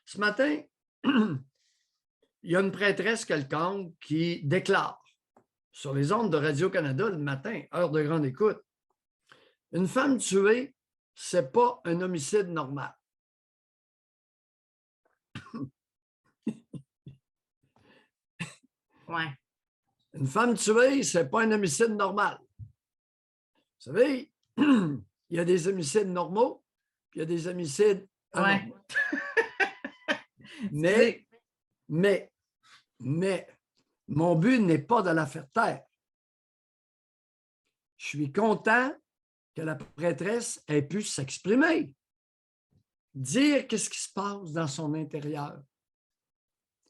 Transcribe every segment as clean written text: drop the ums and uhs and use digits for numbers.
Ce matin, il y a une prêtresse quelconque qui déclare sur les ondes de Radio-Canada le matin, heure de grande écoute, une femme tuée, ce n'est pas un homicide normal. Ouais. Une femme tuée, ce n'est pas un homicide normal. Vous savez, il y a des homicides normaux, puis il y a des homicides anormaux. Ouais. Mais, mon but n'est pas de la faire taire. Je suis content que la prêtresse ait pu s'exprimer, dire qu'est-ce qui se passe dans son intérieur.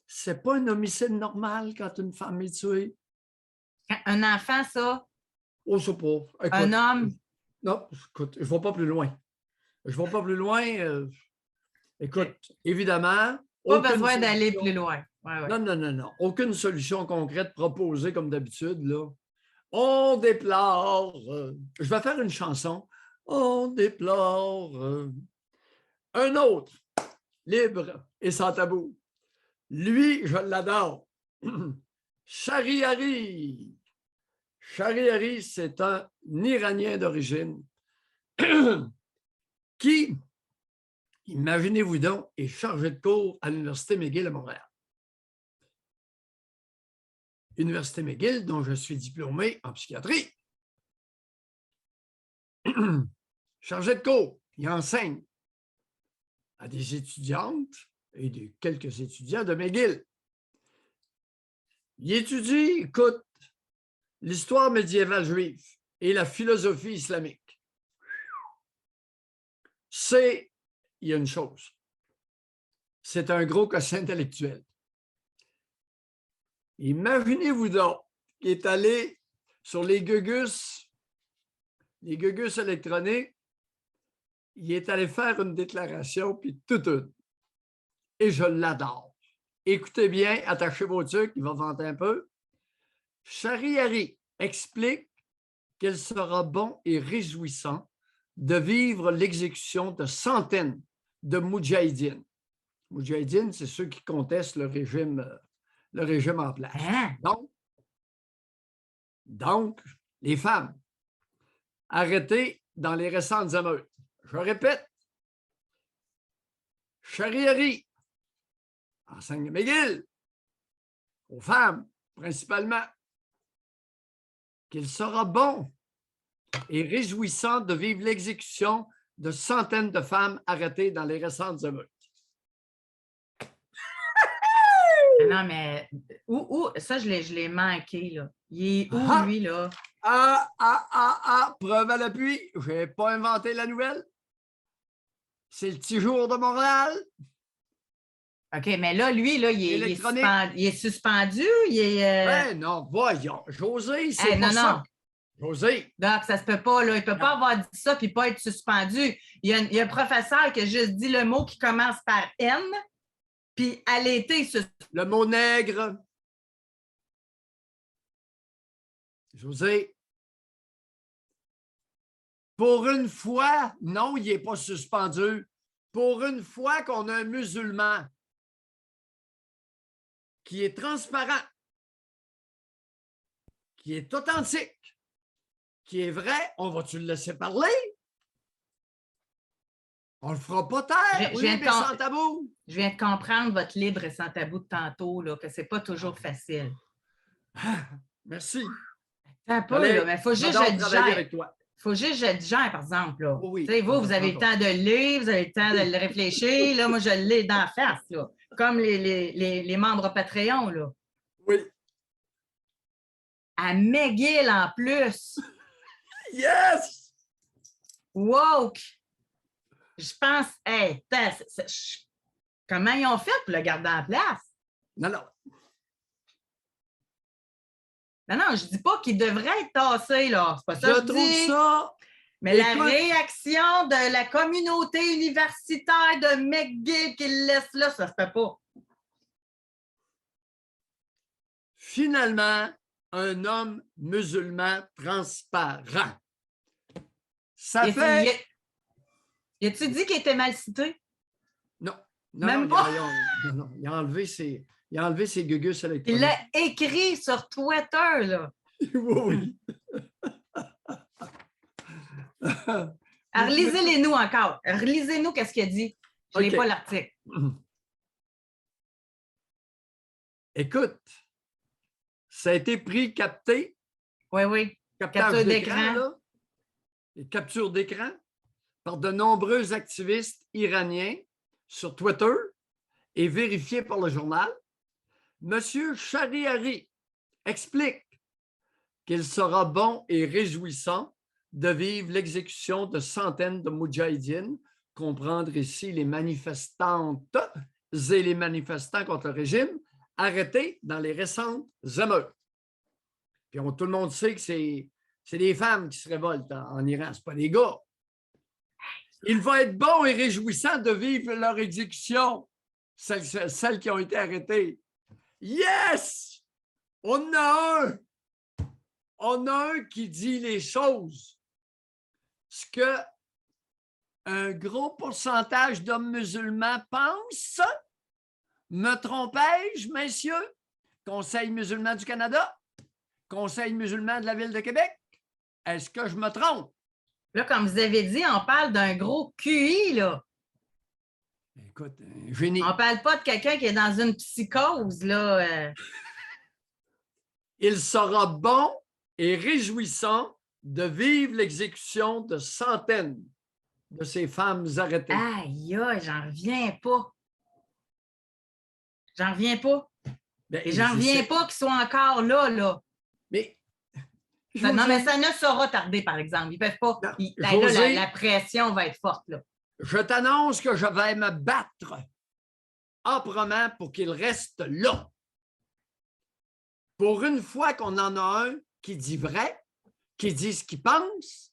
C'est pas un homicide normal quand une femme est tuée. Un enfant, ça? Oh, c'est pas. Écoute, un homme? Non, écoute, je ne vais pas plus loin. Écoute, évidemment. Pas besoin d'aller plus loin. Ouais. Non. Aucune solution concrète proposée comme d'habitude, là. On déplore. Je vais faire une chanson. On déplore. Un autre, libre et sans tabou. Lui, je l'adore. Shahriari. Shahriari, c'est un Iranien d'origine qui, imaginez-vous donc, est chargé de cours à l'Université McGill à Montréal. Université McGill, dont je suis diplômé en psychiatrie. Chargé de cours, il enseigne à des étudiantes et quelques étudiants de McGill. Il étudie, écoute, l'histoire médiévale juive et la philosophie islamique. Il y a une chose, c'est un gros quotient intellectuel. Imaginez-vous donc qu'il est allé sur les gugus électroniques, il est allé faire une déclaration, puis toute une. Et je l'adore. Écoutez bien, attachez vos trucs, il va vanter un peu. Shahriari explique qu'il sera bon et réjouissant de vivre l'exécution de centaines de moudjahidines. Moudjahidines, c'est ceux qui contestent le régime en place. Hein? Donc, les femmes arrêtées dans les récentes émeutes. Je répète, Shahriari enseigne McGill aux femmes principalement qu'il sera bon et réjouissant de vivre l'exécution de centaines de femmes arrêtées dans les récentes émeutes. Non, mais où ça, je l'ai manqué, là. Il est où, lui, là? Preuve à l'appui, je n'ai pas inventé la nouvelle. C'est le petit jour de Montréal. OK, mais là, lui, là, il est suspendu? Ben non, voyons. José, c'est pas ça. José. Donc, ça se peut pas, là. Il peut pas avoir dit ça puis pas être suspendu. Il y a un professeur qui a juste dit le mot qui commence par N, puis elle a été suspendu. Le mot nègre. José. Pour une fois, non, il n'est pas suspendu. Pour une fois qu'on a un musulman qui est transparent, qui est authentique, qui est vrai, on va-tu le laisser parler? On le fera pas taire, libre et sans tabou. Je viens de comprendre votre libre et sans tabou de tantôt, là, que c'est pas toujours facile. Merci. Un peu, là, mais il faut juste que je digère. Faut juste que je digère, par exemple. Là. Oui, vous avez le temps de le lire, vous avez le temps de le réfléchir. Là, moi, je le lis d'en face, là, comme les membres Patreon. Là. Oui. À McGill, en plus. Yes! Woke! Je pense, hey, comment ils ont fait pour le garder en place? Non. Non, je dis pas qu'il devrait être tassé, là. C'est pas ça que je trouve dis. Ça. Mais écoute, la réaction de la communauté universitaire de McGill qu'il laisse là, ça se fait pas. Finalement, un homme musulman transparent. Ça fait... Y a-tu dit qu'il était mal cité? Non. Non, Même non, pas. non, il a enlevé ses gugus Il électroniques. l'a écrit sur Twitter, là. Oui, oui. Alors, relisez-les-nous encore. Relisez-nous qu'est-ce qu'il a dit. Je n'ai OK. pas l'article. Écoute, ça a été pris, capté, Oui, oui. captage Capture d'écran, d'écran. là, et capture d'écran par de nombreux activistes iraniens sur Twitter et vérifié par le journal. M. Shahriari explique qu'il sera bon et réjouissant de vivre l'exécution de centaines de moudjahidines, comprendre ici les manifestantes et les manifestants contre le régime, arrêtés dans les récentes émeutes. Puis tout le monde sait que c'est des femmes qui se révoltent en Iran, ce pas des gars. Il va être bon et réjouissant de vivre leur exécution, celles qui ont été arrêtées. Yes! On a un! On a un qui dit les choses. Ce que un gros pourcentage d'hommes musulmans pensent. Me trompais-je, messieurs? Conseil musulman du Canada? Conseil musulman de la Ville de Québec? Est-ce que je me trompe? Là, comme vous avez dit, on parle d'un gros QI, là. Écoute, un génie. On ne parle pas de quelqu'un qui est dans une psychose, là. Il sera bon et réjouissant de vivre l'exécution de centaines de ces femmes arrêtées. Aïe, aïe, j'en reviens pas. J'en reviens pas. Ben, Et j'en reviens pas qu'ils soient encore là, là. Mais, Non, mais ça ne sera tardé, par exemple. Ils peuvent pas. Non, Là, la pression va être forte, là. je t'annonce que je vais me battre âprement pour qu'il reste là. Pour une fois qu'on en a un qui dit vrai, qui dit ce qu'il pense,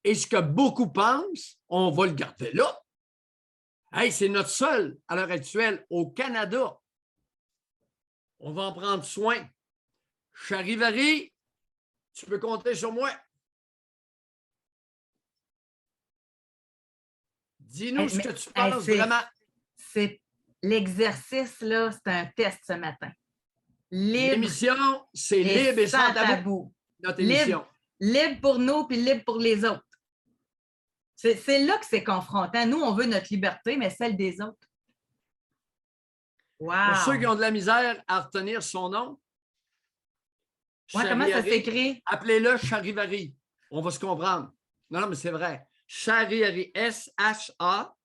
et ce que beaucoup pensent, on va le garder là. Hey, c'est notre seul, à l'heure actuelle, au Canada. On va en prendre soin. Charivari, tu peux compter sur moi. Dis-nous ce que tu penses vraiment. C'est l'exercice, là, c'est un test ce matin. Libre. L'émission, c'est libre et sans tabou. Notre émission. Libre pour nous puis libre pour les autres. C'est là que c'est confrontant. Nous, on veut notre liberté, mais celle des autres. Wow. Pour ceux qui ont de la misère à retenir son nom, ouais, comment ça s'écrit? Appelez-le Charivari. On va se comprendre. Non, mais c'est vrai. Charivari. S-H-A-R-I-A-R-I.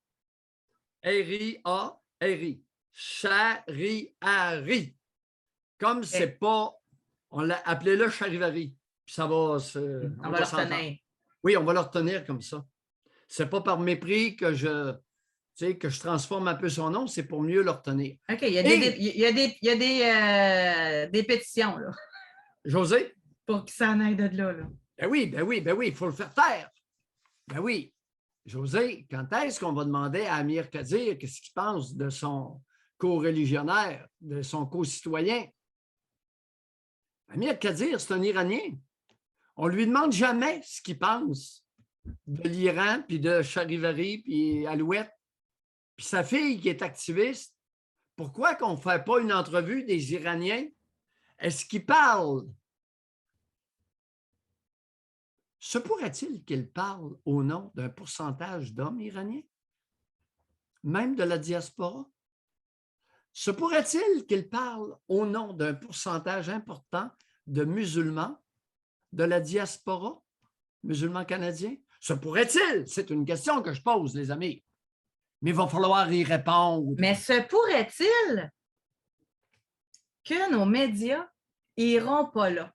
Charivari. Comme c'est pas... Appelez-le Charivari. Puis ça va se... On va le retenir. Oui, on va le retenir comme ça. C'est pas par mépris que je transforme un peu son nom, c'est pour mieux le retenir. OK, il y a des pétitions, là. José? Pour qu'il s'en aille de là, là. Ben oui, il faut le faire taire. Ben oui. José, quand est-ce qu'on va demander à Amir Kadir qu'est-ce qu'il pense de son co-religionnaire, de son co-citoyen? Amir Kadir, c'est un Iranien. On ne lui demande jamais ce qu'il pense de l'Iran, puis de Charivari, puis Alouette, puis sa fille qui est activiste. Pourquoi qu'on ne fait pas une entrevue des Iraniens? Est-ce qu'ils parlent? Se pourrait-il qu'ils parlent au nom d'un pourcentage d'hommes iraniens? Même de la diaspora? Se pourrait-il qu'ils parlent au nom d'un pourcentage important de musulmans de la diaspora, musulmans canadiens? Se pourrait-il? C'est une question que je pose, les amis. Mais il va falloir y répondre. Mais se pourrait-il que nos médias iront pas là?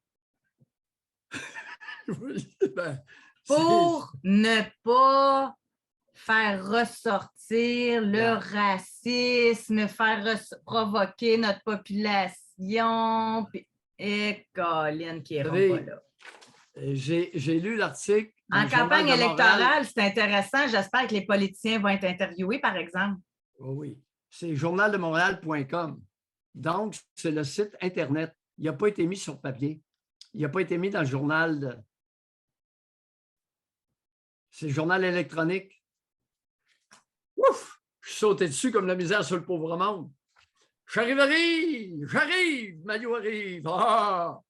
Pour ne pas faire ressortir le racisme, provoquer notre population. Et Colin qui iront pas là. J'ai lu l'article. En campagne électorale, c'est intéressant. J'espère que les politiciens vont être interviewés, par exemple. Oh oui. C'est journaldemontréal.com. Donc, c'est le site Internet. Il n'a pas été mis sur papier. Il n'a pas été mis dans le journal. C'est le journal électronique. Ouf! Je sautais dessus comme la misère sur le pauvre monde. J'arrive, Maillot arrive. Ah!